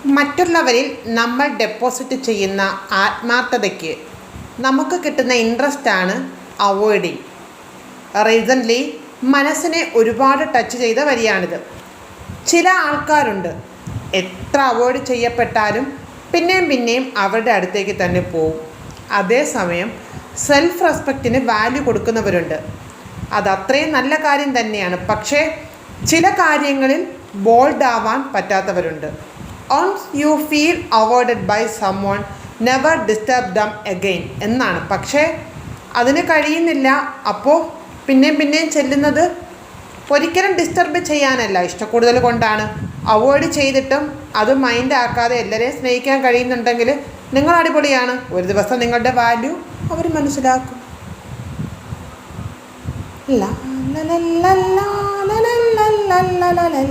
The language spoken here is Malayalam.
മറ്റുള്ളവരിൽ നമ്മൾ ഡെപ്പോസിറ്റ് ചെയ്യുന്ന ആത്മാർത്ഥതയ്ക്ക് നമുക്ക് കിട്ടുന്ന ഇൻട്രസ്റ്റാണ് അവോയ്ഡിങ്. റീസെൻ്റ്ലി മനസ്സിനെ ഒരുപാട് ടച്ച് ചെയ്ത വരിയാണിത്. ചില ആൾക്കാരുണ്ട്, എത്ര അവോയ്ഡ് ചെയ്യപ്പെട്ടാലും പിന്നെയും പിന്നെയും അവരുടെ അടുത്തേക്ക് തന്നെ പോവും. അതേസമയം സെൽഫ് റെസ്പെക്റ്റിന് വാല്യൂ കൊടുക്കുന്നവരുണ്ട്. അതത്രയും നല്ല കാര്യം തന്നെയാണ്. പക്ഷേ ചില കാര്യങ്ങളിൽ ബോൾഡ് ആവാൻ പറ്റാത്തവരുണ്ട്. Once you feel avoided by someone never disturb them again എന്നാണ്. പക്ഷേ അതിന് കഴിയുന്നില്ല. അപ്പോൾ പിന്നെയും ചെല്ലുന്നത് ഒരിക്കലും ഡിസ്റ്റർബ് ചെയ്യാനല്ല, ഇഷ്ടക്കൂടുതൽ കൊണ്ടാണ്. അവോയ്ഡ് ചെയ്തിട്ടും അത് മൈൻഡ് ആക്കാതെ എല്ലാവരെയും സ്നേഹിക്കാൻ കഴിയുന്നുണ്ടെങ്കിൽ നിങ്ങൾ അടിപൊളിയാണ്. ഒരു ദിവസം നിങ്ങളുടെ വാല്യൂ അവർ മനസ്സിലാക്കും. ലാ ലാ ലാ ലാ ലാ ലാ ലാ ലാ ലാ ലാ.